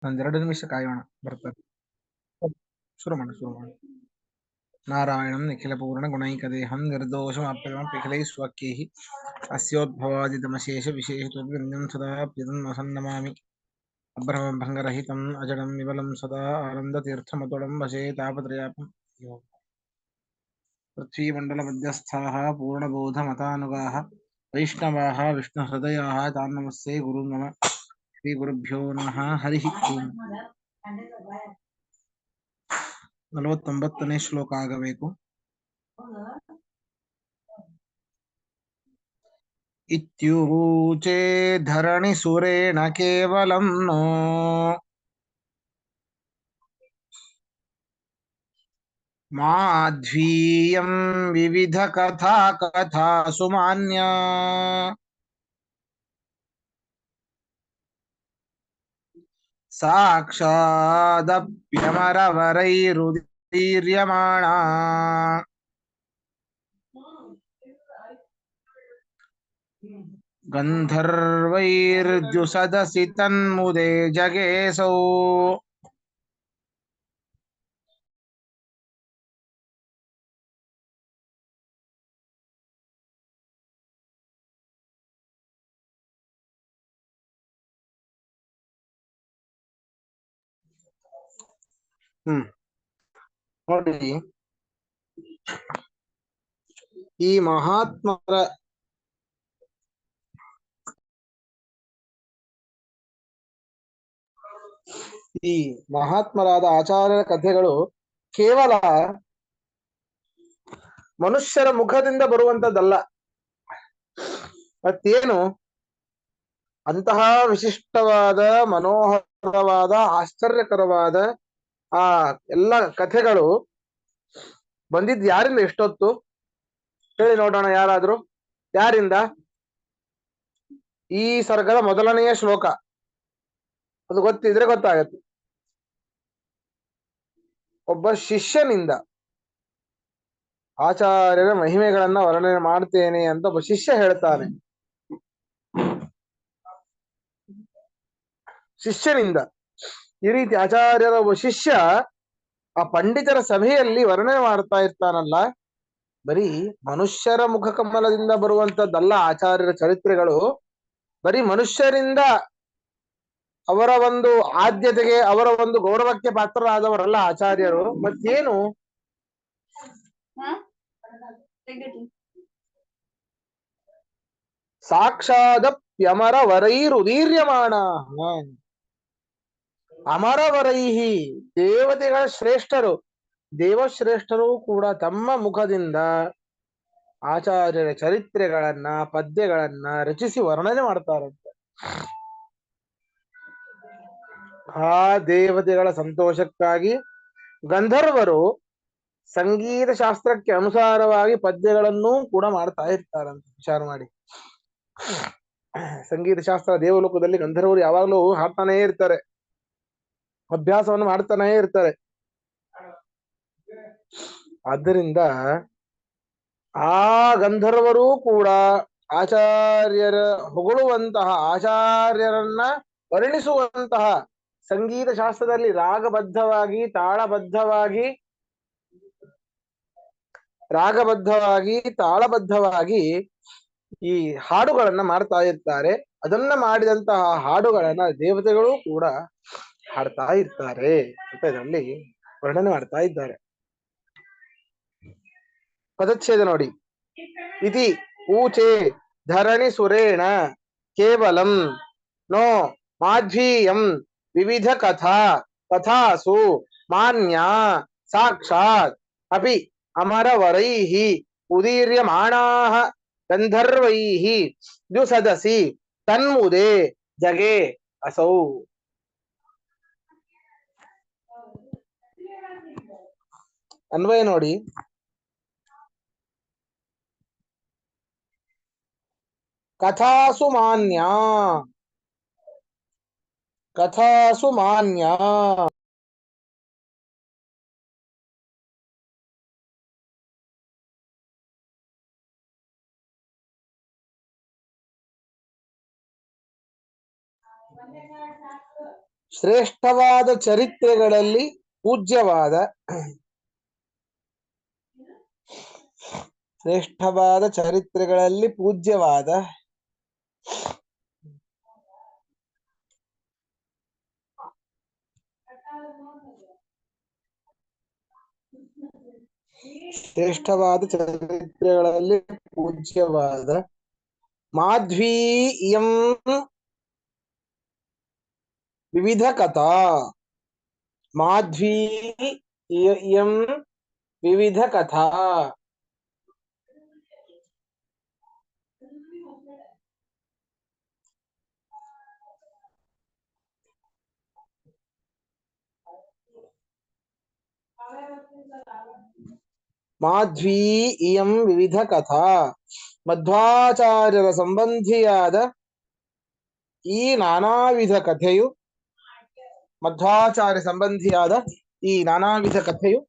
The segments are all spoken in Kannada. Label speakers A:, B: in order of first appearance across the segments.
A: ಒಂದೆರಡು ನಿಮಿಷ ಕಾಯೋಣ, ಬರ್ತಾರೆ. ಶುರು ಮಾಡು. ನಾರಾಯಣಂ ನಿಖಿಲಪೂರ್ಣ ಗುಣೈಕದೇಹಂ ನಿರ್ದೋಷಮಾಪ್ಯಮಪಿಖಿಲೈಃ ಸ್ವಕೀಃ ಅಸ್ಯೋದ್ಭವಾದಿತಮಶೇಷ ವಿಶೇಷತೋऽನ್ಯಂ ಸದಾ ಪ್ಯದನ್ಮಸನ್ನಮಾಮಿ ಅಭ್ರಮಭಂಗರಹಿತಂ ಅಜಡಂ ವಿಮಲಂ ಸದಾ ಆನಂದತೀರ್ಥಮತುಲಂ ಭಜೆ ತಾಪತ್ರಯಾಪಂ. पृथ्वीमण्डलमध्यस्थाः पूर्णबोधमतानुगाः वैष्णवाः विष्णुहृदयाः तान् नमस्ते गुरुन् मम. श्रीगुरुभ्यो नमः. हरिः ओम्. 49ನೇ ಶ್ಲೋಕ ಆಗಬೇಕು. ಇತ್ಯೂಚೇ ಧರಣಿ ಸುರೇಣ ಕೇವಲಂ ನೋ ಮಾಧ್ವೀಯಂ ವಿವಿಧ ಕಥಾ ಕಥಾಸು ಮಾನ್ಯ ಸಾಕ್ಷಾದಪ್ಯಮರವರೈರುದೀರ್ಯಮಾಣ ಗಂಧರ್ವೈರ್ದ್ಯುಸದಸಿ ತನ್ಮುದೆ ಜಗೇಸೌ. ನೋಡಿ, ಈ ಮಹಾತ್ಮರಾದ ಆಚಾರ್ಯರ ಕಥೆಗಳು ಕೇವಲ ಮನುಷ್ಯರ ಮುಖದಿಂದ ಬರುವಂತದ್ದಲ್ಲ. ಮತ್ತೇನು ಅಂತಹ ವಿಶಿಷ್ಟವಾದ, ಮನೋಹರವಾದ, ಆಶ್ಚರ್ಯಕರವಾದ ಆ ಎಲ್ಲ ಕಥೆಗಳು ಬಂದಿದ್ ಯಾರಿಂದ? ಎಷ್ಟೊತ್ತು ಹೇಳಿ ನೋಡೋಣ, ಯಾರಾದ್ರೂ? ಯಾರಿಂದ? ಈ ಸರ್ಗದ ಮೊದಲನೆಯ ಶ್ಲೋಕ, ಅದು ಗೊತ್ತಿದ್ರೆ ಗೊತ್ತಾಗತ್ತೆ. ಒಬ್ಬ ಶಿಷ್ಯನಿಂದ ಆಚಾರ್ಯರ ಮಹಿಮೆಗಳನ್ನ ವರ್ಣನೆ ಮಾಡ್ತೇನೆ ಅಂತ ಒಬ್ಬ ಶಿಷ್ಯ ಹೇಳ್ತಾನೆ. ಶಿಷ್ಯನಿಂದ ಈ ರೀತಿ ಆಚಾರ್ಯರ ಒಬ್ಬ ಶಿಷ್ಯ ಆ ಪಂಡಿತರ ಸಭೆಯಲ್ಲಿ ವರ್ಣನೆ ಮಾಡ್ತಾ ಇರ್ತಾನಲ್ಲ. ಬರೀ ಮನುಷ್ಯರ ಮುಖಕಮಲದಿಂದ ಬರುವಂತದ್ದಲ್ಲ ಆಚಾರ್ಯರ ಚರಿತ್ರೆಗಳು. ಬರೀ ಮನುಷ್ಯರಿಂದ ಅವರ ಒಂದು ಆದ್ಯತೆಗೆ, ಅವರ ಒಂದು ಗೌರವಕ್ಕೆ ಪಾತ್ರರಾದವರಲ್ಲ ಆಚಾರ್ಯರು. ಮತ್ತೇನು? ಸಾಕ್ಷಾದಪ್ಯಮರವರೈರುದೀರ್ಯಮಾಣ. ಅಮರವರೈಹಿ, ದೇವತೆಗಳ ಶ್ರೇಷ್ಠರು, ದೇವಶ್ರೇಷ್ಠರು ಕೂಡ ತಮ್ಮ ಮುಖದಿಂದ ಆಚಾರ್ಯರ ಚರಿತ್ರೆಗಳನ್ನ, ಪದ್ಯಗಳನ್ನ ರಚಿಸಿ ವರ್ಣನೆ ಮಾಡ್ತಾರಂತೆ. ಆ ದೇವತೆಗಳ ಸಂತೋಷಕ್ಕಾಗಿ ಗಂಧರ್ವರು ಸಂಗೀತ ಶಾಸ್ತ್ರಕ್ಕೆ ಅನುಸಾರವಾಗಿ ಪದ್ಯಗಳನ್ನೂ ಕೂಡ ಮಾಡ್ತಾ ಇರ್ತಾರಂತೆ. ವಿಚಾರ ಮಾಡಿ, ಸಂಗೀತ ಶಾಸ್ತ್ರ ದೇವಲೋಕದಲ್ಲಿ ಗಂಧರ್ವರು ಯಾವಾಗಲೂ ಹಾಡ್ತಾನೇ ಇರ್ತಾರೆ, ಅಭ್ಯಾಸವನ್ನು ಮಾಡ್ತಾನೇ ಇರ್ತಾರೆ. ಆದ್ದರಿಂದ ಆ ಗಂಧರ್ವರೂ ಕೂಡ ಆಚಾರ್ಯರ ಹೊಗಳುವಂತಹ, ಆಚಾರ್ಯರನ್ನ ವರ್ಣಿಸುವಂತಹ ಸಂಗೀತ ಶಾಸ್ತ್ರದಲ್ಲಿ ರಾಗಬದ್ಧವಾಗಿ, ತಾಳಬದ್ಧವಾಗಿ ಈ ಹಾಡುಗಳನ್ನ ಮಾಡ್ತಾ ಇರ್ತಾರೆ. ಅದನ್ನ ಮಾಡಿದಂತಹ ಹಾಡುಗಳನ್ನ ದೇವತೆಗಳು ಕೂಡ ಹಾಡ್ತಾ ಇರ್ತಾರೆ ಅಂತ ಇದರಲ್ಲಿ ವರ್ಣನೆ ಮಾಡ್ತಾ ಇದ್ದಾರೆ. ಪದಚ್ಛೇದ ನೋಡಿ. ಇತಿ ಊಚೆ ಧರಣಿ ಸುರೇಣ ಕೇವಲಂ ನೋ ಮಾಧ್ವೀಯಂ ವಿವಿಧ ಕಥಾಸು ಮಾನ್ಯ ಸಾಕ್ಷಾತ್ ಅಪಿ ಅಮರವರೈಃ ಉದೀರ್ಯಮಾಣಾಃ ಗಂಧರ್ವೈಃ ದ್ಯುಸದಸಿ ತನ್ಮುದೆ ಜಗೆ ಅಸೌ. ಅನ್ವಯ ನೋಡಿ. ಕಥಾಸು ಮಾನ್ಯ ಶ್ರೇಷ್ಠವಾದ ಚರಿತ್ರೆಗಳಲ್ಲಿ ಪೂಜ್ಯವಾದ ಶ್ರೇಷ್ಠವಾದ ಚರಿತ್ರೆಗಳಲ್ಲಿ ಪೂಜ್ಯವಾದ ಶ್ರೇಷ್ಠವಾದ ಚರಿತ್ರೆಗಳಲ್ಲಿ ಪೂಜ್ಯವಾದ ಮಾಧ್ವೀಯಂ ವಿವಿಧ ಕಥಾ ಮಾಧ್ವೀಯಂ ವಿವಿಧ ಕಥಾ ಮಾಧ್ವೀಯಂ ವಿವಿಧ ಕಥಾ ಮಧ್ವಾಚಾರ್ಯರ ಸಂಬಂಧಿಯಾದ ಈ ನಾನಾವಿಧ ಕಥೆಯು ಮಧ್ವಾಚಾರ್ಯ ಸಂಬಂಧಿಯಾದ ಈ ನಾನಾವಿಧ ಕಥೆಯು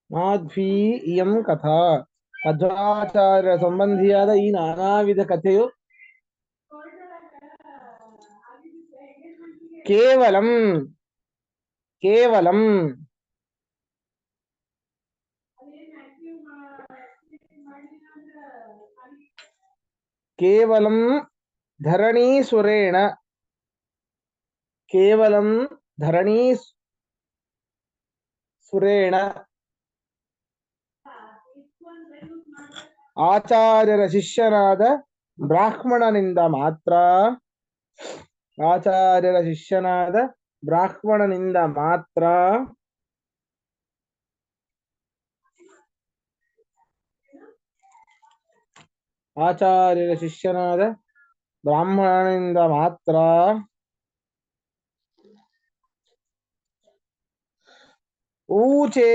A: ಮಾಧ್ವೀಯಂ ಕಥಾ ಮಧ್ವಾಚಾರ್ಯ ಸಂಬಂಧಿಯಾದ ಈ ನಾನಾವಿಧ ಕಥೆಯು ಕೇವಲಂ ಕೇವಲಂ ಕೇವಲಂ ಧರಣೀಸುರೇಣ ಕೇವಲಂ ಧರಣೀಸುರೇಣ ಆಚಾರ್ಯರ ಶಿಷ್ಯನಾದ ಬ್ರಾಹ್ಮಣನಿಂದ ಮಾತ್ರ ಆಚಾರ್ಯರ ಶಿಷ್ಯನಾದ ಬ್ರಾಹ್ಮಣನಿಂದ ಮಾತ್ರ ಆಚಾರ್ಯರ ಶಿಷ್ಯನಾದ ಬ್ರಾಹ್ಮಣನಿಂದ ಮಾತ್ರ ಊಚೆ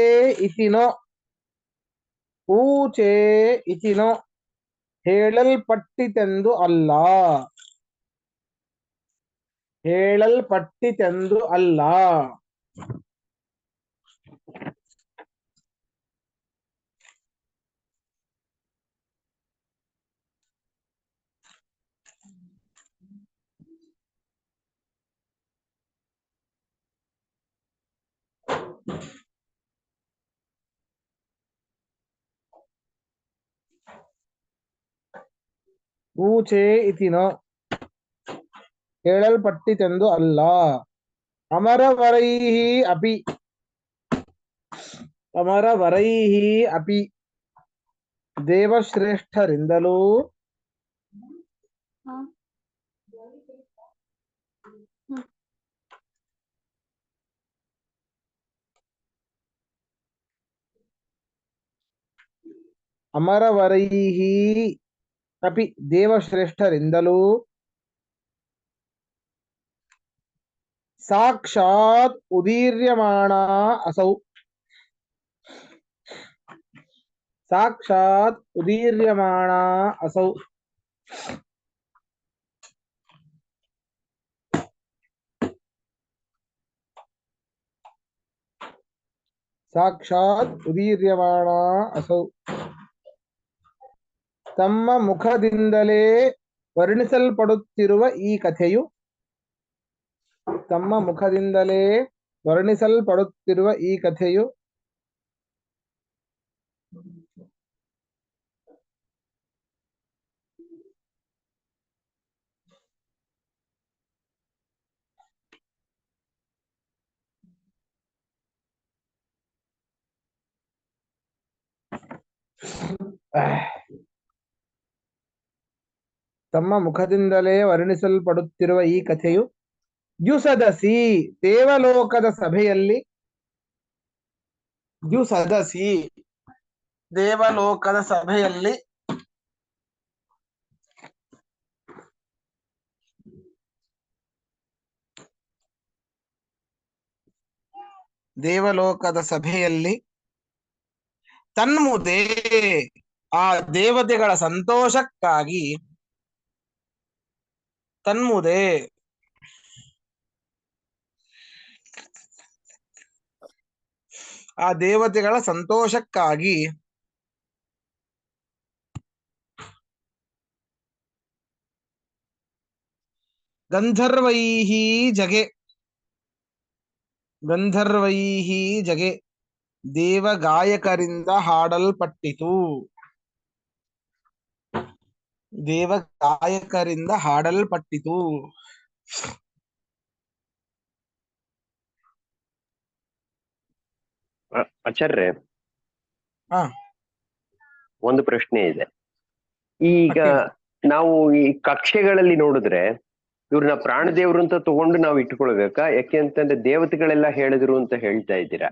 A: ಇತಿನೋ ಊಚೆ ಇತಿನೋ ಹೇಳಲ್ಪಟ್ಟಿತೆಂದು ಅಲ್ಲ ಹೇಳಲ್ಪಟ್ಟಿತೆಂದು ಅಲ್ಲ ಊಚೆ ಇತಿನೋ ಹೇಳಲ್ಪಟ್ಟಿತೆಂದು ಅಲ್ಲ ಅಮರವರೈಹಿ ಅಪಿ ಅಮರವರೈಹಿ ಅಪಿ ದೇವಶ್ರೇಷ್ಠರಿಂದಲೂ ಅಮರವರೈಹಿ ಅಪಿ ದೇವಶ್ರೇಷ್ಠರಿಂದಲೂ ಸಾಕ್ಷಾತ್ ಉದೀರ್ಯಮಾಣ ಅಸೌ ಸಾಕ್ಷಾತ್ ಉದೀರ್ಯಮಾಣ ಅಸೌ ಸಾಕ್ಷಾತ್ ಉದೀರ್ಯಮಾಣ ಅಸೌ ತಮ್ಮ ಮುಖದಿಂದಲೇ ವರ್ಣಿಸಲ್ಪಡುತ್ತಿರುವ ಈ ಕಥೆಯು ತಮ್ಮ ಮುಖದಿಂದಲೇ ವರ್ಣಿಸಲ್ಪಡುತ್ತಿರುವ ಈ ಕಥೆಯು ತಮ್ಮ ಮುಖದಿಂದಲೇ ವರ್ಣಿಸಲ್ಪಡುತ್ತಿರುವ ಈ ಕಥೆಯು ದ್ಯುಸದಸಿ ದೇವಲೋಕದ ಸಭೆಯಲ್ಲಿ ದ್ಯುಸದಸಿ ದೇವಲೋಕದ ಸಭೆಯಲ್ಲಿ ದೇವಲೋಕದ ಸಭೆಯಲ್ಲಿ ತನ್ಮುದೆ ಆ ದೇವತೆಗಳ ಸಂತೋಷಕ್ಕಾಗಿ ತನ್ಮುದೆ ಆ ದೇವತೆಗಳ ಸಂತೋಷಕ್ಕಾಗಿ ಗಂಧರ್ವೈಹಿ ಜಗೆ ಗಂಧರ್ವೈಹಿ ಜಗೆ ದೇವಗಾಯಕರಿಂದ ಹಾಡಲ್ಪಟ್ಟಿತು. ದೇವಗಾಯಕರಿಂದ ಹಾಡಲ್ಪಟ್ಟಿತು.
B: ಆಚಾರ್ಯ,
A: ಹಾ,
B: ಒಂದು ಪ್ರಶ್ನೆ ಇದೆ. ಈಗ ನಾವು ಈ ಕಕ್ಷೆಗಳಲ್ಲಿ ನೋಡಿದ್ರೆ ಇವ್ರನ್ನ ಪ್ರಾಣದೇವ್ರು ಅಂತ ತಗೊಂಡು ನಾವು ಇಟ್ಕೊಳ್ಬೇಕಾ? ಯಾಕೆ ಅಂತಂದ್ರೆ ದೇವತೆಗಳೆಲ್ಲ ಹೇಳಿದ್ರು ಅಂತ ಹೇಳ್ತಾ ಇದ್ದೀರಾ.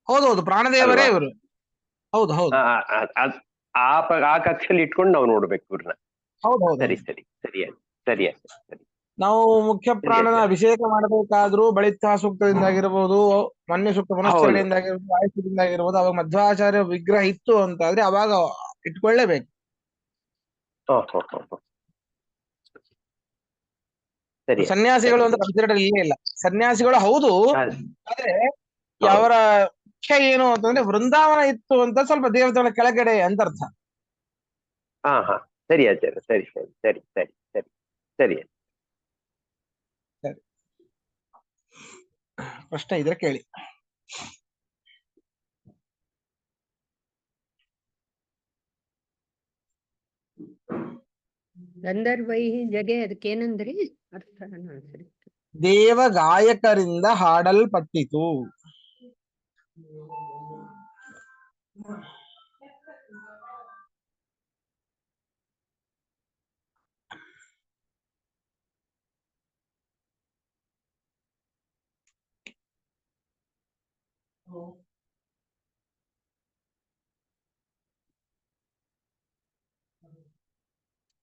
A: ಹೌದೌದು, ಪ್ರಾಣದೇವರೇ
B: ಅಲ್ವಾ?
A: ಇವರು. ಹೌದು ಹೌದು,
B: ಆ ಕಕ್ಷೆಯಲ್ಲಿ ಇಟ್ಕೊಂಡು ನಾವು ನೋಡ್ಬೇಕು ಇವ್ರನ್ನ.
A: ಹೌದು ಹೌದು.
B: ಸರಿ ಸರಿ ಸರಿ ಸರಿ ಸರಿ.
A: ನಾವು ಮುಖ್ಯ ಪ್ರಾಣನ ಅಭಿಷೇಕ ಮಾಡಬೇಕಾದ್ರೂ ಬಳಿತ್ಥ ಸೂಕ್ತದಿಂದಾಗಿರ್ಬೋದು, ಮನ್ಯ ಸೂಕ್ತ ಪುನಶ್ಚರಣೆಯಿಂದಾಗಿರ್ಬೋದು, ಆಯುಷ್ಯದಿಂದಾಗಿರ್ಬೋದು, ಅವಾಗ ಮಧ್ವಾಚಾರ್ಯ ವಿಗ್ರಹ ಇತ್ತು ಅಂತಾದ್ರೆ ಅವಾಗ ಇಟ್ಕೊಳ್ಳೇಬೇಕು. ಸನ್ಯಾಸಿಗಳು ಅಂತ ಕನ್ಸಿಡರ್ ಇಲ್ಲೇ ಇಲ್ಲ. ಸನ್ಯಾಸಿಗಳು ಹೌದು, ಆದ್ರೆ ಅವರ ಮುಖ್ಯ ಏನು ಅಂತಂದ್ರೆ ವೃಂದಾವನ ಇತ್ತು ಅಂತ ಸ್ವಲ್ಪ ದೇವತೆಗಳ ಕೆಳಗಡೆ ಅಂತ ಅರ್ಥ.
B: ಸರಿ ಆಚಾರ್ಯ, ಸರಿ ಸರಿ ಸರಿ ಸರಿ ಸರಿ ಸರಿ
A: ಸರಿ. ಪ್ರಶ್ನೆ ಇದ್ರೆ ಕೇಳಿ.
C: ಗಂಧರ್ವೈಹಿ ಜಗೆ ಅದಕ್ಕೇನಂದ್ರಿ ಅರ್ಥ?
A: ದೇವ ಗಾಯಕರಿಂದ ಹಾಡಲ್ಪಟ್ಟಿತು.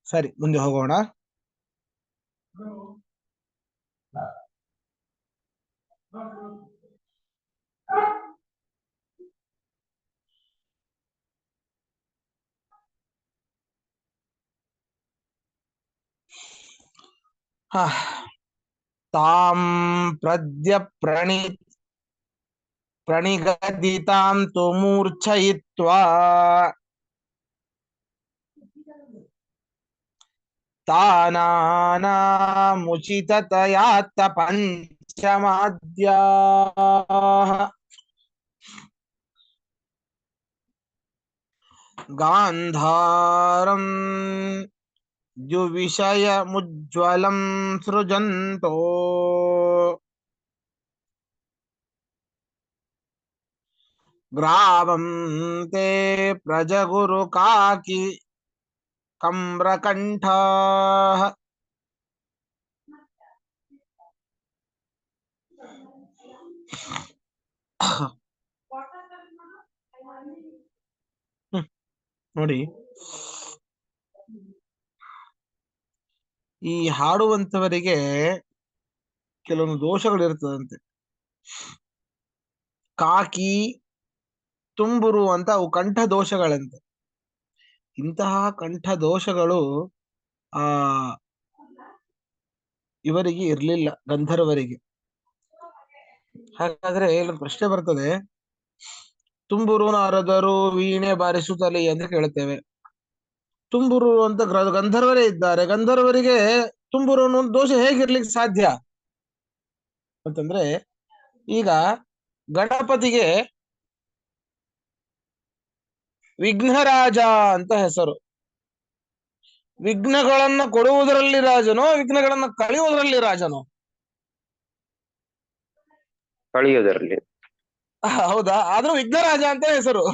A: ಸರಿ, ಮುಂದೆ ಹೋಗೋಣ. ತಾಂ ಪ್ರದ್ಯ ಪ್ರಣಿಗದಿತಾಂ ತು ಮೂರ್ಛಯಿತ್ವಾ ತಾನಾನಾಮುಚಿತತಯಾತ್ತ ಪಂಚಮಾದ್ಯಾಃ ಗಾಂಧಾರಂ ದ್ಯುವಿಷಯಮುಜ್ವಲಂ ಸೃಜಂತೋ ಗ್ರಾವಂ ತೇ ಪ್ರಜಗುರು ಕಾಕಿ ಕಮ್ರಕಂಠಾಃ. ನೋಡಿ, ಈ ಹಾಡುವಂತವರಿಗೆ ಕೆಲವೊಂದು ದೋಷಗಳಿರ್ತದಂತೆ. ಕಾಕಿ, ತುಂಬುರು ಅಂತ ಅವು ಕಂಠ ದೋಷಗಳಂತೆ. ಇಂತಹ ಕಂಠ ದೋಷಗಳು ಇವರಿಗೆ ಇರ್ಲಿಲ್ಲ, ಗಂಧರ್ವರಿಗೆ. ಹಾಗಾದ್ರೆ ಇಲ್ಲೊಂದು ಪ್ರಶ್ನೆ ಬರ್ತದೆ, ತುಂಬುರು ನಾರದರು ವೀಣೆ ಬಾರಿಸುತ್ತಲೇ ಅಂತ ಕೇಳುತ್ತೇವೆ. ತುಂಬುರು ಅಂತ ಗಂಧರ್ವರೇ ಇದ್ದಾರೆ, ಗಂಧರ್ವರಿಗೆ ತುಂಬುರು ಅನ್ನೋ ದೋಷ ಹೇಗಿರ್ಲಿಕ್ಕೆ ಸಾಧ್ಯ ಅಂತಂದ್ರೆ, ಈಗ ಗಣಪತಿಗೆ ವಿಘ್ನರಾಜ ಅಂತ ಹೆಸರು. ವಿಘ್ನಗಳನ್ನ ಕೊಡುವುದರಲ್ಲಿ ರಾಜನೋ, ವಿಘ್ನಗಳನ್ನ ಕಳೆಯುವುದರಲ್ಲಿ ರಾಜನೋ?
B: ಕಳೆಯುವುದರಲ್ಲಿ.
A: ಹೌದಾ? ಆದ್ರೂ ವಿಘ್ನರಾಜ ಅಂತ ಹೆಸರು.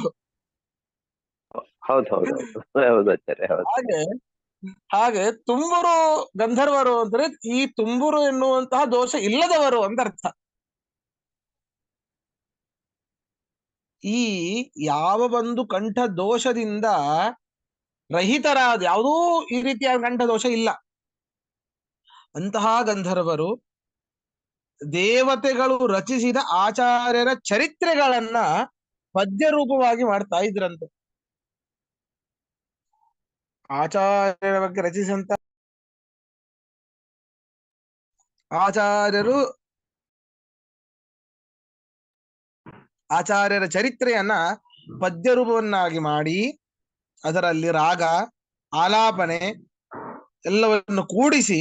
A: ಹಾಗೆ ತುಂಬುರು ಗಂಧರ್ವರು ಅಂದ್ರೆ ಈ ತುಂಬುರು ಎನ್ನುವಂತಹ ದೋಷ ಇಲ್ಲದವರು ಅಂತ ಅರ್ಥ. ಈ ಯಾವ ಒಂದು ಕಂಠ ದೋಷದಿಂದ ರಹಿತರಾದ, ಯಾವುದೂ ಈ ರೀತಿಯ ಕಂಠ ದೋಷ ಇಲ್ಲ ಅಂತಹ ಗಂಧರ್ವರು ದೇವತೆಗಳು ರಚಿಸಿದ ಆಚಾರ್ಯರ ಚರಿತ್ರೆಗಳನ್ನ ಪದ್ಯ ರೂಪವಾಗಿ ಮಾಡ್ತಾ ಇದ್ರಂತೆ. ಆಚಾರ್ಯರ ಬಗ್ಗೆ ರಚಿಸಿದಂತ ಆಚಾರ್ಯರು ಆಚಾರ್ಯರ ಚರಿತ್ರೆಯನ್ನ ಪದ್ಯ ರೂಪವನ್ನಾಗಿ ಮಾಡಿ ಅದರಲ್ಲಿ ರಾಗ ಆಲಾಪನೆ ಎಲ್ಲವನ್ನು ಕೂಡಿಸಿ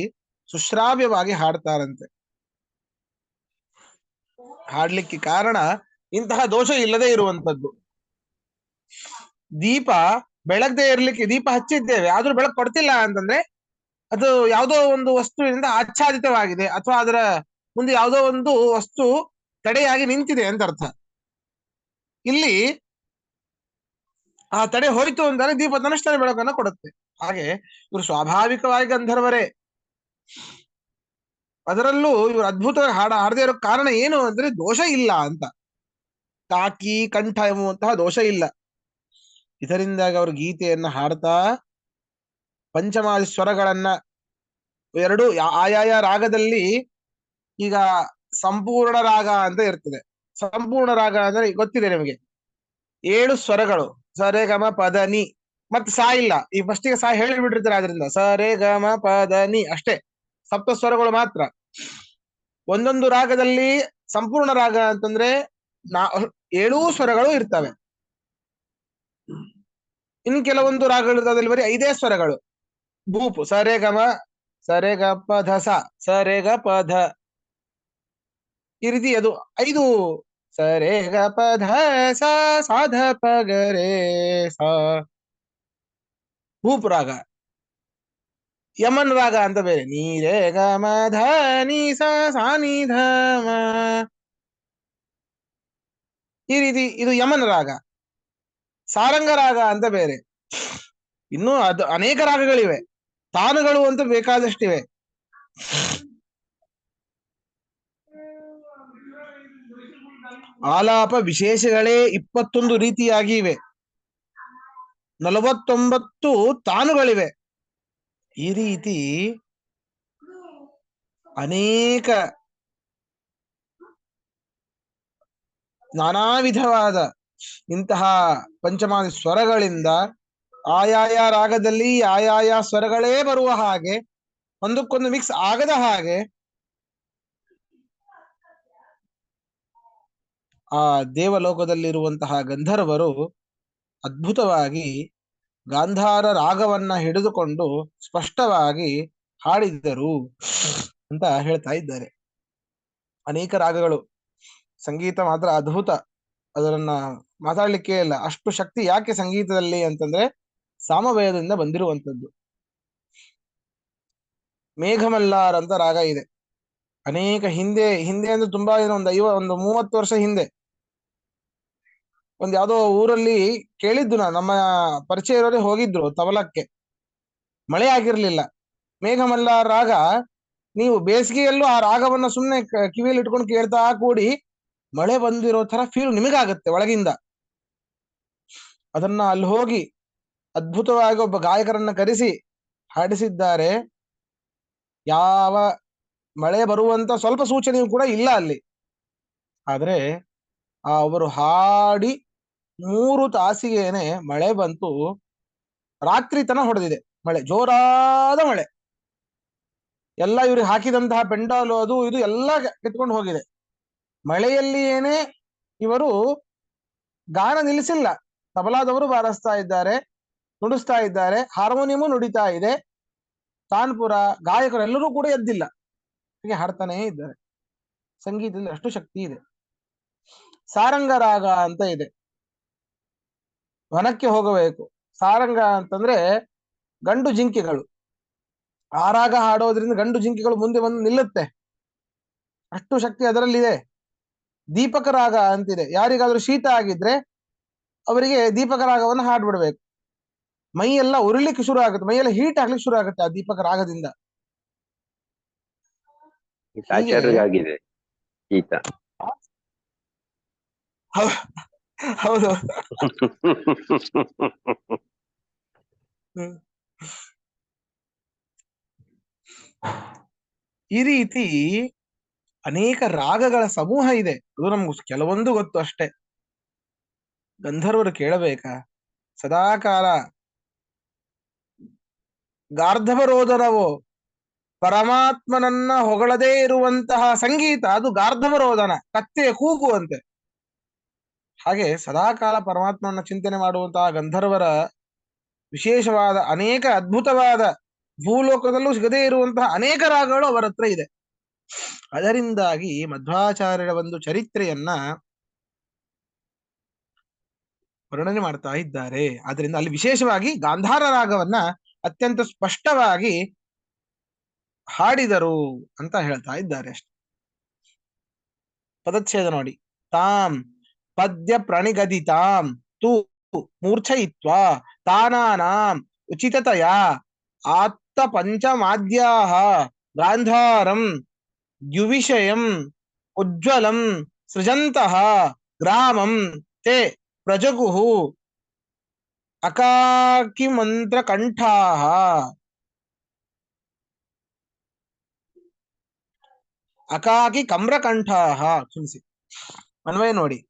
A: ಸುಶ್ರಾವ್ಯವಾಗಿ ಹಾಡ್ತಾರಂತೆ. ಹಾಡ್ಲಿಕ್ಕೆ ಕಾರಣ ಇಂತಹ ದೋಷ ಇಲ್ಲದೆ ಇರುವಂತದ್ದು. ದೀಪ ಬೆಳಗದೆ ಇರ್ಲಿಕ್ಕೆ ದೀಪ ಹಚ್ಚಿದ್ದೇವೆ, ಆದ್ರೂ ಬೆಳಕು ಕೊಡ್ತಿಲ್ಲ ಅಂತಂದ್ರೆ ಅದು ಯಾವುದೋ ಒಂದು ವಸ್ತುವಿನಿಂದ ಆಚ್ಛಾದಿತವಾಗಿದೆ, ಅಥವಾ ಅದರ ಮುಂದೆ ಯಾವುದೋ ಒಂದು ವಸ್ತು ತಡೆಯಾಗಿ ನಿಂತಿದೆ ಅಂತ ಅರ್ಥ. ಇಲ್ಲಿ ಆ ತಡೆ ಹೋಯ್ತು ಅಂದರೆ ದೀಪ ತನ್ನಷ್ಟೇ ಬೆಳಕನ್ನು ಕೊಡುತ್ತೆ. ಹಾಗೆ ಇವರು ಸ್ವಾಭಾವಿಕವಾಗಿ ಗಂಧರ್ವರೇ. ಅದರಲ್ಲೂ ಇವರು ಅದ್ಭುತವಾಗಿ ಹಾಡದೇ ಇರೋ ಕಾರಣ ಏನು ಅಂದ್ರೆ ದೋಷ ಇಲ್ಲ ಅಂತ. ಕಾಕಿ ಕಂಠ ಎಂಬುವಂತಹ ದೋಷ ಇಲ್ಲ. ಇದರಿಂದಾಗಿ ಅವರು ಗೀತೆಯನ್ನ ಹಾಡ್ತಾ ಪಂಚಮಾದಿ ಸ್ವರಗಳನ್ನ ಎರಡು ಆಯಾಯ ರಾಗದಲ್ಲಿ, ಈಗ ಸಂಪೂರ್ಣ ರಾಗ ಅಂತ ಇರ್ತದೆ. ಸಂಪೂರ್ಣ ರಾಗ ಅಂದ್ರೆ ಗೊತ್ತಿದೆ ನಿಮಗೆ, 7 ಸ್ವರಗಳು, ಸರೆ ಗಮ ಪದ ನಿ, ಮತ್ತೆ ಸಾ ಇಲ್ಲ. ಈ ಫಸ್ಟಿಗೆ ಸಾ ಹೇಳಿಬಿಟ್ಟಿರ್ತಾರೆ, ಆದ್ರಿಂದ ಸರೆ ಗಮ ಪದ ನಿ ಅಷ್ಟೇ, ಸಪ್ತ ಸ್ವರಗಳು ಮಾತ್ರ. ಒಂದೊಂದು ರಾಗದಲ್ಲಿ ಸಂಪೂರ್ಣ ರಾಗ ಅಂತಂದ್ರೆ 7 ಸ್ವರಗಳು ಇರ್ತವೆ. ಇನ್ ಕೆಲವೊಂದು ರಾಗಗಳಲ್ಲಿ ಬರೀ 5 ಸ್ವರಗಳು. ಭೂಪು ಸರೆ ಗಮ, ಸರೆ ಗ ಪಧ ಸ, ಸರೆ ಗ ಪಧ, ಈ ರೀತಿ ಅದು 5. ಸರೆ ಗ ಪಧ ಸ, ಸಾಧ ಪಗರೆ ಸ, ಭೂಪು ರಾಗ. ಯಮನ್ ರಾಗ ಅಂತ ಬೇರೆ, ನೀರೇ ಗ ಮ ಧ ನಿ ಸ ಸಾ ನಿ ಧ ಮ, ಈ ರೀತಿ ಇದು ಯಮನ್ ರಾಗ. ಸಾರಂಗ ರಾಗ ಅಂತ ಬೇರೆ. ಇನ್ನೂ ಅದು ಅನೇಕ ರಾಗಗಳಿವೆ, ತಾನುಗಳು ಅಂತ ಬೇಕಾದಷ್ಟಿವೆ. ಆಲಾಪ ವಿಶೇಷಗಳೇ 21 ರೀತಿಯಾಗಿ ಇವೆ, 49 ತಾನುಗಳಿವೆ. ಈ ರೀತಿ ಅನೇಕ ನಾನಾ ವಿಧವಾದ ಇಂತಹ ಪಂಚಮಾದಿ ಸ್ವರಗಳಿಂದ ಆಯಾಯ ರಾಗದಲ್ಲಿ ಆಯಾಯ ಸ್ವರಗಳೇ ಬರುವ ಹಾಗೆ, ಒಂದಕ್ಕೊಂದು ಮಿಕ್ಸ್ ಆಗದ ಹಾಗೆ ಆ ದೇವಲೋಕದಲ್ಲಿರುವಂತಹ ಗಂಧರ್ವರು ಅದ್ಭುತವಾಗಿ ಗಾಂಧಾರ ರಾಗವನ್ನ ಹಿಡಿದುಕೊಂಡು ಸ್ಪಷ್ಟವಾಗಿ ಹಾಡಿದ್ದರು ಅಂತ ಹೇಳ್ತಾ ಇದ್ದಾರೆ. ಅನೇಕ ರಾಗಗಳು, ಸಂಗೀತ ಮಾತ್ರ ಅದ್ಭುತ, ಅದನ್ನ ಮಾತಾಡ್ಲಿಕ್ಕೆ ಇಲ್ಲ. ಅಷ್ಟು ಶಕ್ತಿ ಯಾಕೆ ಸಂಗೀತದಲ್ಲಿ ಅಂತಂದ್ರೆ ಸಾಮವೇದದಿಂದ ಬಂದಿರುವಂತದ್ದು. ಮೇಘಮಲ್ಲಾರ್ ಅಂತ ರಾಗ ಇದೆ. ಅನೇಕ ಹಿಂದೆ ಅಂದ್ರೆ ತುಂಬಾ ಒಂದು 30 ವರ್ಷ ಹಿಂದೆ ಒಂದ್ ಯಾವ್ದೋ ಊರಲ್ಲಿ ಕೇಳಿದ್ದು ನಮ್ಮ ಪರಿಚಯ ಇರೋರೇ ಹೋಗಿದ್ರು ತಬಲಕ್ಕೆ. ಮಳೆ ಆಗಿರ್ಲಿಲ್ಲ. ಮೇಘಮಲ್ಲಾರ್ ರಾಗ, ನೀವು ಬೇಸಿಗೆಯಲ್ಲೂ ಆ ರಾಗವನ್ನ ಸುಮ್ನೆ ಕಿವಿಯಲ್ಲಿ ಇಟ್ಕೊಂಡು ಕೇಳ್ತಾ ಕೂಡಿ ಮಳೆ ಬಂದಿರೋ ತರ ಫೀಲ್ ನಿಮಗಾಗತ್ತೆ ಒಳಗಿಂದ. ಅದನ್ನ ಅಲ್ಲಿ ಹೋಗಿ ಅದ್ಭುತವಾಗಿ ಒಬ್ಬ ಗಾಯಕರನ್ನ ಕರೆಸಿ ಹಾಡಿಸಿದ್ದಾರೆ. ಯಾವ ಮಳೆ ಬರುವಂತ ಸ್ವಲ್ಪ ಸೂಚನೆಯೂ ಕೂಡ ಇಲ್ಲ ಅಲ್ಲಿ. ಆದ್ರೆ ಅವರು ಹಾಡಿ 3 ತಾಸಿಗೇನೆ ಮಳೆ ಬಂತು. ರಾತ್ರಿ ತನ ಹೊಡೆದಿದೆ ಮಳೆ, ಜೋರಾದ ಮಳೆ. ಎಲ್ಲ ಇವ್ರಿಗೆ ಹಾಕಿದಂತಹ ಪೆಂಡಾಲು ಅದು ಇದು ಎಲ್ಲ ಕಿತ್ಕೊಂಡು ಹೋಗಿದೆ. ಮಳೆಯಲ್ಲಿ ಏನೇ ಇವರು ಗಾನ ನಿಲ್ಲಿಸಿಲ್ಲ. ತಬಲಾದವರು ಬಾರಿಸ್ತಾ ಇದ್ದಾರೆ, ನುಡಿಸ್ತಾ ಇದ್ದಾರೆ, ಹಾರ್ಮೋನಿಯಮು ನುಡಿತಾ ಇದೆ, ತಾನ್ಪುರ ಗಾಯಕರು ಎಲ್ಲರೂ ಕೂಡ ಎದ್ದಿಲ್ಲ, ಹೀಗೆ ಹಾಡ್ತಾನೇ ಇದ್ದಾರೆ. ಸಂಗೀತದಲ್ಲಿ ಅಷ್ಟು ಶಕ್ತಿ ಇದೆ. ಸಾರಂಗ ರಾಗ ಅಂತ ಇದೆ, ವನಕ್ಕೆ ಹೋಗಬೇಕು. ಸಾರಂಗ ಅಂತಂದ್ರೆ ಗಂಡು ಜಿಂಕೆಗಳು. ಆ ರಾಗ ಹಾಡೋದ್ರಿಂದ ಗಂಡು ಜಿಂಕೆಗಳು ಮುಂದೆ ಬಂದು ನಿಲ್ಲುತ್ತೆ, ಅಷ್ಟು ಶಕ್ತಿ ಅದರಲ್ಲಿದೆ. ದೀಪಕ ರಾಗ ಅಂತಿದೆ. ಯಾರಿಗಾದ್ರೂ ಶೀತ ಆಗಿದ್ರೆ ಅವರಿಗೆ ದೀಪಕ ರಾಗವನ್ನು ಹಾಡ್ಬಿಡ್ಬೇಕು. ಮೈಯೆಲ್ಲ ಉರಿಲಿಕ್ಕೆ ಶುರು ಆಗುತ್ತೆ, ಮೈಯೆಲ್ಲ ಹೀಟ್ ಆಗ್ಲಿಕ್ಕೆ ಶುರು ಆಗುತ್ತೆ ಆ ದೀಪಕ ರಾಗದಿಂದ.
B: ಆಚಾರ್ಯರಾಗಿದೆ ಈತ.
A: ಹೌದು. ಈ ರೀತಿ ಅನೇಕ ರಾಗಗಳ ಸಮೂಹ ಇದೆ. ಅದು ನಮ್ಗೆ ಕೆಲವೊಂದು ಗೊತ್ತು ಅಷ್ಟೇ. ಗಂಧರ್ವರು ಕೇಳಬೇಕಾ? ಸದಾಕಾಲ ಗಾರ್ಧವರೋದನವೋ, ಪರಮಾತ್ಮನನ್ನ ಹೊಗಳದೇ ಇರುವಂತಹ ಸಂಗೀತ ಅದು ಗಾರ್ಧವರೋದನ, ಕತ್ತೆಯ ಕೂಗುವಂತೆ. ಹಾಗೆ ಸದಾಕಾಲ ಪರಮಾತ್ಮನ ಚಿಂತನೆ ಮಾಡುವಂತಹ ಗಂಧರ್ವರ ವಿಶೇಷವಾದ ಅನೇಕ ಅದ್ಭುತವಾದ ಭೂಲೋಕದಲ್ಲೂ ಸಿಗದೇ ಇರುವಂತಹ ಅನೇಕ ರಾಗಗಳು ಅವರ ಹತ್ರ ಇದೆ. ಅದರಿಂದಾಗಿ ಮಧ್ವಾಚಾರ್ಯರ ಒಂದು ಚರಿತ್ರೆಯನ್ನ ವರ್ಣನೆ ಮಾಡ್ತಾ ಇದ್ದಾರೆ. ಆದ್ರಿಂದ ಅಲ್ಲಿ ವಿಶೇಷವಾಗಿ ಗಾಂಧಾರ ರಾಗವನ್ನ ಅತ್ಯಂತ ಸ್ಪಷ್ಟವಾಗಿ ಹಾಡಿದರು ಅಂತ ಹೇಳ್ತಾ ಇದ್ದಾರೆ ಅಷ್ಟೆ. ಪದಚ್ಛೇದ ನೋಡಿ. ತಾಂ ಪದ್ಯ ಪ್ರಣಿಗದಿತಾಂ ತು ಮೂರ್ಛಯಿತ್ವಾ ತಾನಾನಾಂ ಉಚಿತತಯ ಆತ್ತ ಪಂಚಮಾದ್ಯಾಹ ಗಾಂಧಾರಂ ದ್ಯುವಿಷಯಂ ಉಜ್ವಲಂ ಸೃಜಂತಃ ಗ್ರಾಮಂ ತೇ ಪ್ರಜಗುಃ ಅಕಾಕಿ ಮಂತ್ರ ಕಂಠಾಹ. ಅಕಾಕಿ ಕಮ್ರಕಂಠಾಹ, ಕ್ಷಮಿಸಿ ಅನ್ವಯ ನೋಡಿ.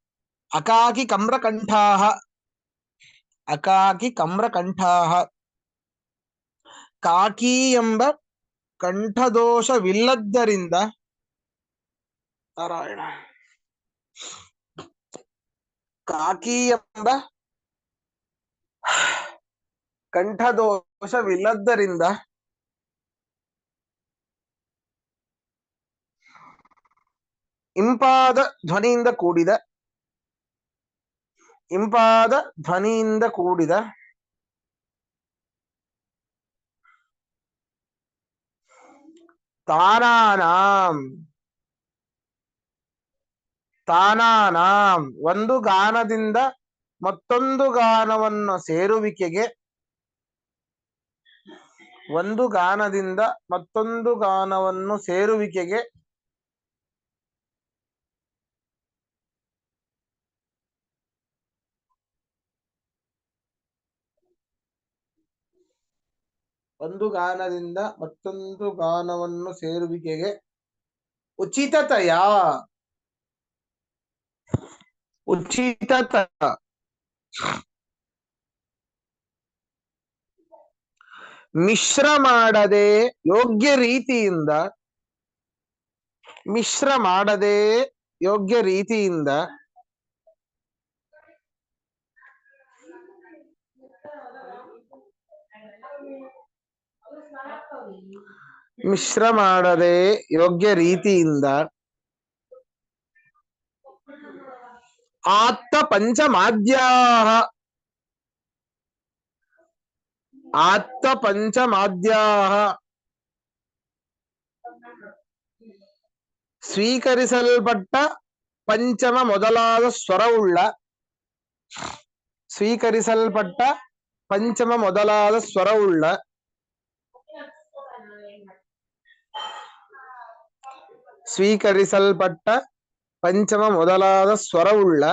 A: ಅಕಾಕಿ ಕಮ್ರಕಂಠಾಹ, ಅಕಾಕಿ ಕಮ್ರಕಂಠಾಹ. ಕಾಕಿ ಎಂಬ ಕಂಠದೋಷವಿಲ್ಲದ್ದರಿಂದ ನಾರಾಯಣ, ಕಾಕಿ ಎಂಬ ಕಂಠದೋಷವಿಲ್ಲದ್ದರಿಂದ ಇಂಪಾದ ಧ್ವನಿಯಿಂದ ಕೂಡಿದ ತಾನಾನಾಂ ಒಂದು ಗಾನದಿಂದ ಮತ್ತೊಂದು ಗಾನವನ್ನು ಸೇರುವಿಕೆಗೆ, ಒಂದು ಗಾನದಿಂದ ಮತ್ತೊಂದು ಗಾನವನ್ನು ಸೇರುವಿಕೆಗೆ ಒಂದು ಗಾನದಿಂದ ಮತ್ತೊಂದು ಗಾನವನ್ನು ಸೇರುವಿಕೆಗೆ ಉಚಿತತಯ ಮಿಶ್ರ ಮಾಡದೆ ಯೋಗ್ಯ ರೀತಿಯಿಂದ ಆತ್ತ ಪಂಚಮಾದ್ಯಾಹ ಸ್ವೀಕರಿಸಲ್ಪಟ್ಟ ಪಂಚಮ ಮೊದಲಾದ ಸ್ವರವುಳ್ಳ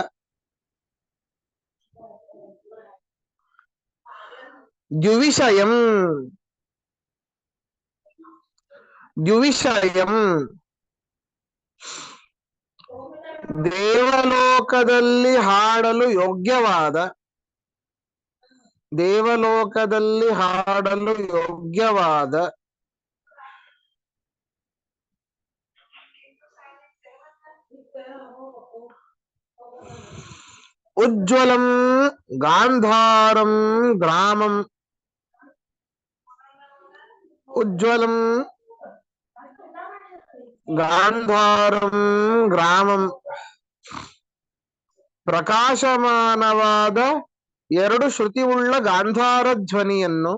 A: ದ್ಯುವಿಷಯಂ ದೇವಲೋಕದಲ್ಲಿ ಹಾಡಲು ಯೋಗ್ಯವಾದ ಉಜ್ವಲಂ ಗಾಂಧಾರಂ ಗ್ರಾಮಂ ಪ್ರಕಾಶಮಾನವಾದ ಎರಡು ಶ್ರುತಿಯುಳ್ಳ ಗಾಂಧಾರ ಧ್ವನಿಯನ್ನು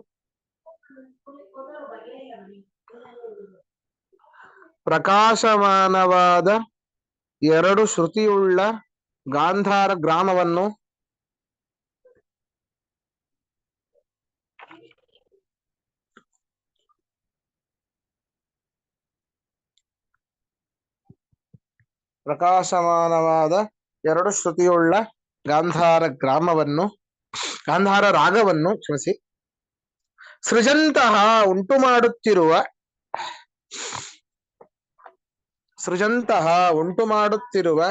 A: ಗಾಂಧಾರ ಗ್ರಾಮವನ್ನು ಗಾಂಧಾರ ರಾಗವನ್ನು ಸೃಜಂತಹ ಉಂಟು ಮಾಡುತ್ತಿರುವ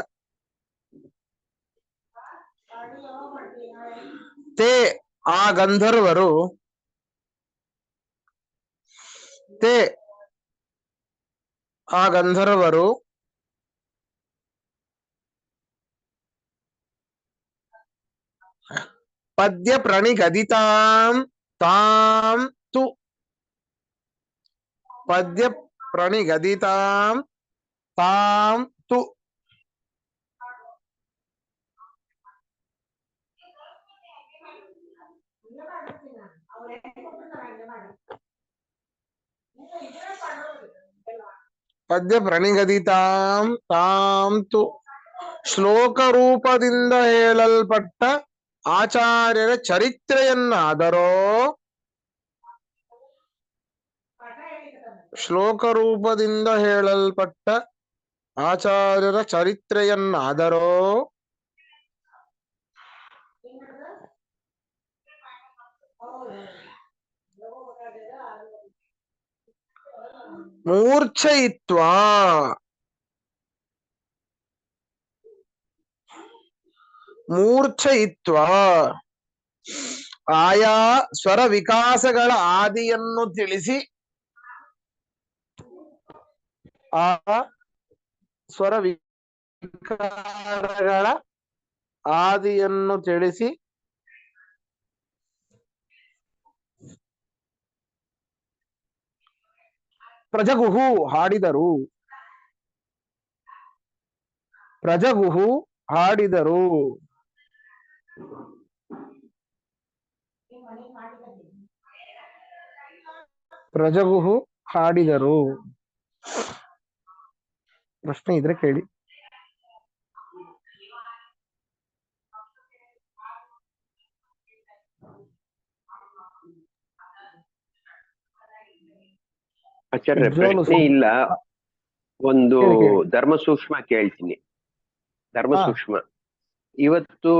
A: ತೇ ಆ ಗಂಧರ್ವರು ಪದ್ಯ ಪ್ರಣಿಗದಿತಾಂ ತಾಂ ತು. ಪದ್ಯ ಪ್ರಣಿಗದಿತಾಂ ತಾಂ ತು. ಪದ್ಯ ಪ್ರಣಿಗದಿತಾಂ ತಾಂ ತು. ಶ್ಲೋಕ ರೂಪದಿಂದ ಹೇಳಲ್ಪಟ್ಟ ಆಚಾರ್ಯರ ಚರಿತ್ರೆಯನ್ನಾದರೋ, ಶ್ಲೋಕ ರೂಪದಿಂದ ಹೇಳಲ್ಪಟ್ಟ ಆಚಾರ್ಯರ ಚರಿತ್ರೆಯನ್ನಾದರೋ ಮೂರ್ಛಯಿತ್ವಾ ಮೂರ್ಛಯಿತ್ವಾ ಆಯಾ ಸ್ವರ ವಿಕಾಸಗಳ ಆದಿಯನ್ನು ತಿಳಿಸಿ, ಆ ಸ್ವರ ವಿಕಾರಗಳ ಆದಿಯನ್ನು ತಿಳಿಸಿ ಪ್ರಜಗುಹು ಹಾಡಿದರು. ಪ್ರಜಗುಹು ಹಾಡಿದರು. ಪ್ರಜಗುಹು ಹಾಡಿದರು. ಪ್ರಶ್ನೆ ಇದ್ರೆ ಕೇಳಿ.
B: ಆಚಾರ್ಯ ಪ್ರಶ್ನೆ ಇಲ್ಲ, ಒಂದು ಧರ್ಮ ಸೂಕ್ಷ್ಮ ಕೇಳ್ತೀನಿ. ಧರ್ಮ ಸೂಕ್ಷ್ಮ. ಇವತ್ತು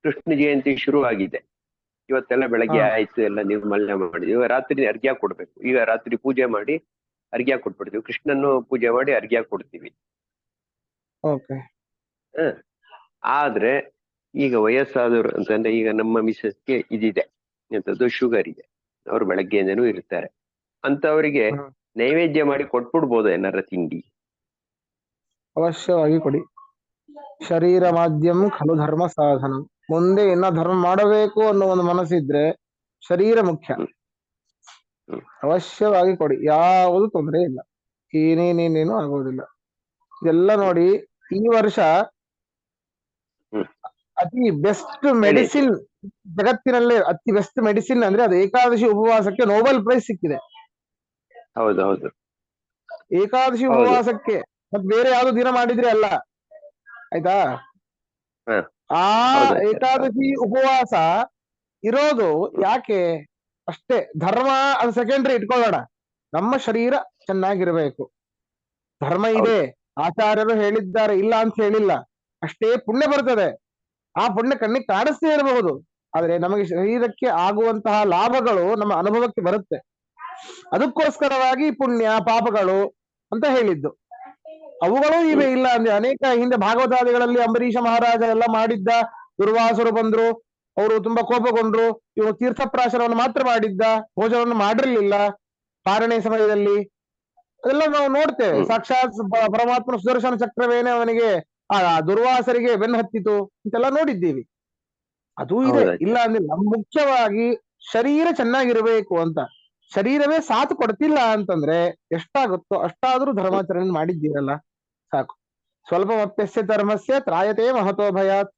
B: ಕೃಷ್ಣ ಜಯಂತಿ ಶುರು ಆಗಿದೆ. ಇವತ್ತೆಲ್ಲ ಬೆಳಗ್ಗೆ ಆಯ್ತು, ಎಲ್ಲ ನಿರ್ಮಲ್ಯ ಮಾಡಿದ್ವಿ. ಈಗ ರಾತ್ರಿ ಅರ್ಘ್ಯ ಕೊಡ್ಬೇಕು. ಈಗ ರಾತ್ರಿ ಪೂಜೆ ಮಾಡಿ ಅರ್ಘ್ಯ ಕೊಟ್ಬಿಡ್ತೀವಿ. ಕೃಷ್ಣನ್ನು ಪೂಜೆ ಮಾಡಿ ಅರ್ಘ್ಯ ಕೊಡ್ತೀವಿ. ಆದ್ರೆ ಈಗ ವಯಸ್ಸಾದವರು ಅಂತಂದ್ರೆ, ಈಗ ನಮ್ಮ ಮಿಸಸ್ಗೆ ಇದಿದೆ ಎಂತದ್ದು, ಶುಗರ್ ಇದೆ. ಅವ್ರು ಬೆಳಗ್ಗೆಯಿಂದನೂ ಇರ್ತಾರೆ. ಅಂತವರಿಗೆ ನೈವೇದ್ಯ ಮಾಡಿ ಕೊಟ್ಬಿಡ್ಬೋದು ಏನಾರ ತಿಂಡಿ?
A: ಅವಶ್ಯವಾಗಿ ಕೊಡಿ. ಶರೀರ ಮಾಧ್ಯಮ ಖಲು ಧರ್ಮ ಸಾಧನ. ಮುಂದೆ ಇನ್ನ ಧರ್ಮ ಮಾಡಬೇಕು ಅನ್ನೋ ಒಂದು ಮನಸ್ಸಿದ್ರೆ ಶರೀರ ಮುಖ್ಯ. ಅವಶ್ಯವಾಗಿ ಕೊಡಿ, ಯಾವುದು ತೊಂದರೆ ಇಲ್ಲ, ಏನೇನೇನೇನು ಆಗೋದಿಲ್ಲ. ಇದೆಲ್ಲ ನೋಡಿ, ಈ ವರ್ಷ ಅತಿ ಬೆಸ್ಟ್ ಮೆಡಿಸಿನ್ ಜಗತ್ತಿನಲ್ಲೇ, ಅತಿ ಬೆಸ್ಟ್ ಮೆಡಿಸಿನ್ ಅಂದ್ರೆ ಅದು ಏಕಾದಶಿ ಉಪವಾಸಕ್ಕೆ ನೋಬೆಲ್ ಪ್ರೈಸ್ ಸಿಕ್ಕಿದೆ.
B: ಹೌದೌದು,
A: ಏಕಾದಶಿ ಉಪವಾಸಕ್ಕೆ. ಮತ್ ಬೇರೆ ಯಾವ್ದು ದಿನ ಮಾಡಿದ್ರೆ ಅಲ್ಲ, ಆಯ್ತಾ? ಆ ಏಕಾದಶಿ ಉಪವಾಸ ಇರೋದು ಯಾಕೆ? ಅಷ್ಟೇ. ಧರ್ಮ ಅದು ಸೆಕೆಂಡ್ರಿ ಇಟ್ಕೊಳ್ಳೋಣ, ನಮ್ಮ ಶರೀರ ಚೆನ್ನಾಗಿರ್ಬೇಕು. ಧರ್ಮ ಇದೆ, ಆಚಾರ್ಯರು ಹೇಳಿದ್ದಾರೆ, ಇಲ್ಲ ಅಂತ ಹೇಳಿಲ್ಲ. ಅಷ್ಟೇ ಪುಣ್ಯ ಬರ್ತದೆ. ಆ ಪುಣ್ಯ ಕಣ್ಣಿಗೆ ಕಾಣಿಸ್ತೇ ಇರಬಹುದು, ಆದ್ರೆ ನಮಗೆ ಶರೀರಕ್ಕೆ ಆಗುವಂತಹ ಲಾಭಗಳು ನಮ್ಮ ಅನುಭವಕ್ಕೆ ಬರುತ್ತೆ. ಅದಕ್ಕೋಸ್ಕರವಾಗಿ ಪುಣ್ಯ ಪಾಪಗಳು ಅಂತ ಹೇಳಿದ್ದು. ಅವುಗಳು ಇವೆ, ಇಲ್ಲ ಅಂದ್ರೆ ಅನೇಕ ಹಿಂದೆ ಭಾಗವತಾದಿಗಳಲ್ಲಿ ಅಂಬರೀಷ ಮಹಾರಾಜ ಎಲ್ಲ ಮಾಡಿದ್ದ. ದುರ್ವಾಸರು ಬಂದ್ರು, ಅವರು ತುಂಬಾ ಕೋಪಗೊಂಡ್ರು. ಇವರು ತೀರ್ಥಪ್ರಾಶನವನ್ನು ಮಾತ್ರ ಮಾಡಿದ್ದ, ಭೋಜನವನ್ನು ಮಾಡಿರ್ಲಿಲ್ಲ ಪಾರಣೆ ಸಮಯದಲ್ಲಿ. ಅದೆಲ್ಲ ನಾವು ನೋಡ್ತೇವೆ. ಸಾಕ್ಷಾತ್ ಪರಮಾತ್ಮ ಸುದರ್ಶನ ಚಕ್ರವೇನೆ ಅವನಿಗೆ, ಆ ದುರ್ವಾಸರಿಗೆ ಬೆನ್ನು ಹತ್ತಿತು ಅಂತೆಲ್ಲ ನೋಡಿದ್ದೀವಿ. ಅದು ಇದೆ, ಇಲ್ಲ ಅಂದ್ರೆ ಮುಖ್ಯವಾಗಿ ಶರೀರ ಚೆನ್ನಾಗಿರ್ಬೇಕು ಅಂತ. ಶರೀರವೇ ಸಾಥ್ ಕೊಡ್ತಿಲ್ಲ ಅಂತಂದ್ರೆ ಎಷ್ಟಾಗುತ್ತೋ ಅಷ್ಟಾದ್ರೂ ಧರ್ಮಾಚರಣೆ ಮಾಡಿದ್ದೀರಲ್ಲ, ಸಾಕು. ಸ್ವಲ್ಪ ಮಪ್ಯಸ್ಯ ಧರ್ಮಸ್ಯ ತ್ರಾಯತೆ ಮಹತೋ ಭಯಾತ್.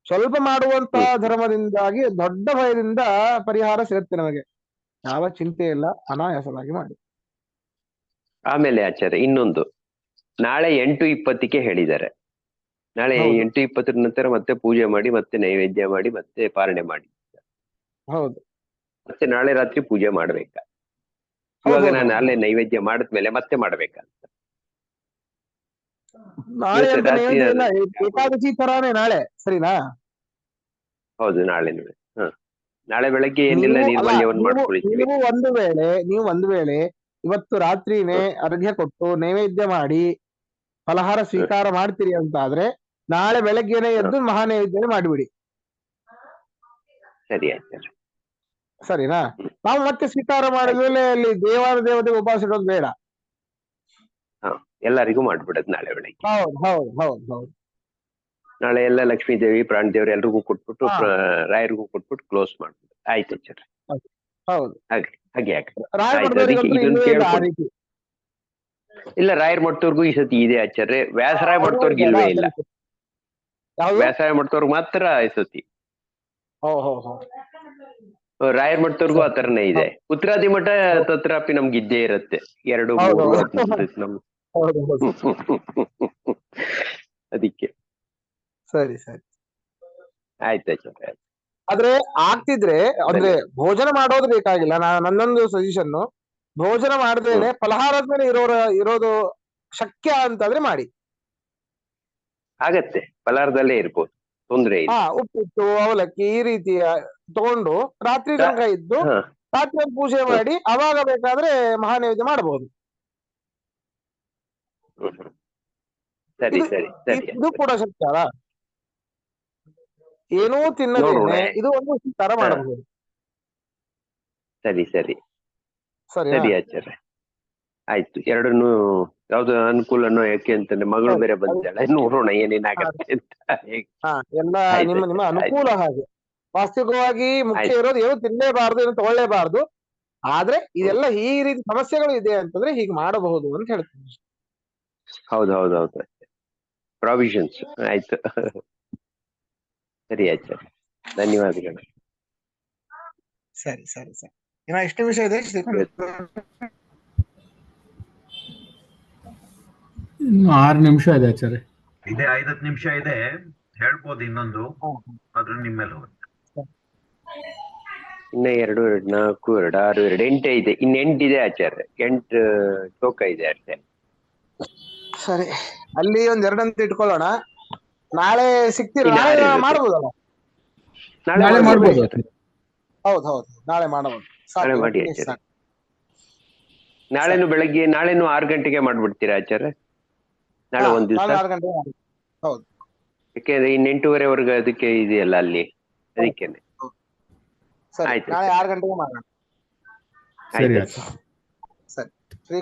A: ಸ್ವಲ್ಪ ಮಾಡುವಂತಹ ಧರ್ಮದಿಂದಾಗಿ ದೊಡ್ಡ ಭಯದಿಂದ ಪರಿಹಾರ ಸಿಗುತ್ತೆ ನಮಗೆ. ಯಾವ ಚಿಂತೆ ಇಲ್ಲ, ಅನಾಯಾಸವಾಗಿ ಮಾಡಿ.
B: ಆಮೇಲೆ ಆಚಾರ್ಯ ಇನ್ನೊಂದು, ನಾಳೆ 8:20ಕ್ಕೆ ಹೇಳಿದ್ದಾರೆ. ನಾಳೆ 8:20 ನಂತರ ಮತ್ತೆ ಪೂಜೆ ಮಾಡಿ, ಮತ್ತೆ ನೈವೇದ್ಯ ಮಾಡಿ, ಮತ್ತೆ ಪಾರಣೆ ಮಾಡಿ.
A: ಹೌದು.
B: ಮತ್ತೆ ನಾಳೆ ರಾತ್ರಿ ಪೂಜೆ ಮಾಡ್ಬೇಕಾ? ಇವಾಗ ನಾನು ನಾಳೆ ನೈವೇದ್ಯ ಮಾಡಿದ್ಮೇಲೆ ಮತ್ತೆ ಮಾಡ್ಬೇಕಂತ.
A: ನಾಳೆ ಏಕಾದಶಿ ತರಾನೇ ನಾಳೆ, ಸರಿನಾ?
B: ಹೌದು, ನಾಳೆ ನಾಳೆ ಬೆಳಗ್ಗೆ ಏನಿಲ್ಲ, ನಿರ್ಮಲ್ಯವನ್ನು ಮಾಡ್ಕೊಳ್ತೀವಿ.
A: ನೀವು ಒಂದು ವೇಳೆ ಇವತ್ತು ರಾತ್ರಿನೇ ಅರ್ಘ್ಯ ಕೊಟ್ಟು ನೈವೇದ್ಯ ಮಾಡಿ ಫಲಹಾರ ಸ್ವೀಕಾರ ಮಾಡ್ತೀರಿ ಅಂತ ಆದ್ರೆ ನಾಳೆ ಬೆಳಗ್ಗೆನೆ ಎದ್ದು ಮಹಾನೈವೇದ್ಯ ಮಾಡಿಬಿಡಿ.
B: ಸರಿ ಆಯ್ತು,
A: ಸರಿನಾ? ನಾವು ಮತ್ತೆ ಸ್ವೀಕಾರ ಮಾಡಿದ್ಮೇಲೆ ಅಲ್ಲಿ ದೇವತೆ ಉಪವಾಸ ಇಡೋದು ಬೇಡ.
B: ಎಲ್ಲರಿಗೂ ಮಾಡ್ಬಿಡೋದು ನಾಳೆ ಬೆಳಗ್ಗೆ.
A: ಹೌದು ಹೌದು ಹೌದು ಹೌದು.
B: ನಾಳೆ ಎಲ್ಲ ಲಕ್ಷ್ಮೀದೇವಿ ಪ್ರಾಣದೇವ್ರು ಎಲ್ರಿಗೂ ಕೊಟ್ಬಿಟ್ಟು
A: ಹಾ.
B: ರಾಯರಿಗೂ ಕೊಟ್ಬಿಟ್ಟು ಕ್ಲೋಸ್ ಮಾಡ್ಬೋದು. ಆಯ್ತು ಆಚಾರ್ಯ.
A: ಹೌದು.
B: ಹಾಗೆ ಹಾಗೆ ಯಾಕೆ
A: ರಾಯ
B: ಆಯ್ತು, ಅದಕ್ಕೆ
A: ಮಠದವರಿಗಂತೂ
B: ಇದನ್ನ
A: ಇಲ್ಲವೇ ಇಲ್ಲ ಆ
B: ಕೇಳ್ಕೊಂಡು.
A: ರೀತಿ.
B: ಇಲ್ಲ, ರಾಯರ್ ಮಠದವ್ರಿಗೂ ಈ ಸತಿ ಇದೆ ಆಚಾರ್ಯ, ವ್ಯಾಸರಾಯ ಮಠದವ್ರಿಗೆ ಇಲ್ವೇ ಇಲ್ಲ.
A: ಯಾವುದು?
B: ವ್ಯಾಸರಾಯ ಮಠದವ್ರಿಗೆ ಮಾತ್ರ ಈ ಸತಿ.
A: ಹೋ ಹೋ ಹೋ.
B: ರಾಯರ್ ಮಠದವ್ರಿಗೂ ಆ ತರನೇ ಇದೆ. ಉತ್ತರಾದಿ ಮಠ ತತ್ರಾಪಿ ನಮ್ಗೆ ಇದ್ದೇ ಇರುತ್ತೆ, 2,
A: ಹೌದು,
B: 3
A: ಹೌದು.
B: ಅದು ನಮ್
A: ಹೌದು, ಹೌದು.
B: ಅದಕ್ಕೆ
A: ಸರಿ ಸರಿ.
B: ಆಯ್ತು ಆಚಾರ್ಯ.
A: ಆದ್ರೆ ಆಗ್ತಿದ್ರೆ ಅಂದ್ರೆ ಭೋಜನ ಮಾಡೋದು ಬೇಕಾಗಿಲ್ಲ. ನನ್ನೊಂದು ಸಜೆಷನ್, ಭೋಜನ ಮಾಡದೇನೆ ಫಲಹಾರದ ಮೇಲೆ ಇರೋದು ಶಕ್ಯ ಅಂತಂದ್ರೆ ಮಾಡಿ.
B: ಆಗತ್ತೆ, ಫಲಾರ್ಧಲ್ಲೇ ಇರ್ಬೋದು, ತೊಂದ್ರೆ ಇಲ್ಲ.
A: ಉಪ್ಪಿಟ್ಟು ಅವಲಕ್ಕಿ ಈ ರೀತಿಯ ತಗೊಂಡು ರಾತ್ರಿ ತನಕ ಇದ್ದು
B: ಹಾ.
A: ರಾತ್ರಿ ಪೂಜೆ ಮಾಡಿ ಅವಾಗ ಬೇಕಾದ್ರೆ ಮಹಾನೈವೇದ್ಯ ಮಾಡಬಹುದು.
B: ಸರಿ ಸರಿ ಸರಿ.
A: ಇದು ಕೂಡ ಶಕ್ಯ ಅಲ್ಲ, ಏನೂ ತಿನ್ನದೇನೆ ಇದು ಒಂದು ತರ ಮಾಡಬಹುದು.
B: ಸರಿ ಸರಿ
A: ಸರಿ
B: ಸರಿ ಆಚಾರ್ಯ. ಆಯ್ತು, ಎರಡನ್ನು ಯಾವ್ದು ಅನುಕೂಲನೋ, ಯಾಕೆ ಅಂತಂದ್ರೆ ಮಗಳು ಬೇರೆ ಬಂದಿದ್ದಾಳೆ, ನೋಡೋಣ ಏನೇನಾಗತ್ತೆ ಅಂತ.
A: ಎಲ್ಲ ನಿಮ್ಮ ಅನುಕೂಲ. ಹಾಗೆ ವಾಸ್ತವಿಕವಾಗಿ ಮುಖ್ಯ ಇರೋದು ಏನು ತಿನ್ಲೇಬಾರ್ದು, ಏನು ತಗೊಳ್ಳೇಬಾರ್ದು. ಆದ್ರೆ ಇದೆಲ್ಲ ಈ ರೀತಿ ಸಮಸ್ಯೆಗಳು ಇದೆ ಅಂತಂದ್ರೆ ಹೀಗೆ ಮಾಡಬಹುದು ಅಂತ ಹೇಳ್ತೀನಿ.
B: ಹೌದು, ಪ್ರಾವಿಷನ್ಸ್. ಆಯ್ತು, ಸರಿ ಆಚಾರ್ಯ, ಧನ್ಯವಾದಗಳು.
A: ಸರಿ ಸರಿ ಸರಿ. ಇನ್ನ ಎಷ್ಟು ನಿಮಿಷ ಇದೆ?
D: ಇನ್ನು 6 ನಿಮಿಷ ಇದೆ ಆಚಾರ್ಯ.
E: ಇದೆ, 5-10 ನಿಮಿಷ ಇದೆ, ಹೇಳ್ಬೋದು ಇನ್ನೊಂದು, ಆದ್ರೆ ನಿಮ್ಮ ಮೇಲೆ ಹೋಗುತ್ತೆ.
B: ಇನ್ನ 2, 4, 2, 6, 2, 8 ಇದೆ. ಇನ್ನು 8 ಇದೆ ಆಚಾರ್ಯ, 8 ಶ್ಲೋಕ ಇದೆ ಅಷ್ಟೇ.
A: ಸರಿ, ಅಲ್ಲಿ ಒಂದ್ 2 ಅಂತ ಇಟ್ಕೊಳ್ಳೋಣ. ನಾಳೆ ಸಿಗ್ತೀರಾ?
B: ಇನ್ನು
A: ನಾಳೆ
B: 6 ಇರುತ್ತೆ.
A: ಮಾಡಬಹುದಲ್ಲ?
D: ನಾಳೆ ಮಾಡ್ಬೋದು.
A: ಹೌದು, ನಾಳೆ ಮಾಡಬಹುದು.
B: ನಾಳೆ ಮಾಡಿ ಆಚಾರ್ಯ. ನಾಳೆನು ಬೆಳಗ್ಗೆ, ನಾಳೆನು 6 ಗಂಟೆಗೆ ಮಾಡ್ಬಿಡ್ತೀರಾ ಆಚಾರ್ಯ? ನಾಳೆ ಒಂದ್ ದಿವಸ.
A: 6 ಗಂಟೆಗೆ. ಹೌದು,
B: ಯಾಕೆಂದ್ರೆ ಇನ್ನು 8:30ವರೆಗೆ ಅದಕ್ಕೆ ಇದೆಯಲ್ಲ ಅಲ್ಲಿ, ಅದಕ್ಕೇನೆ.
A: ಸರಿ.
B: ಆಯ್ತು.
A: ನಾಳೆ 6 ಗಂಟೆಗೆ ಮಾಡೋಣ.
D: ಸರಿ
B: ಆಯ್ತು.
D: ಆಚಾರ್ಯ.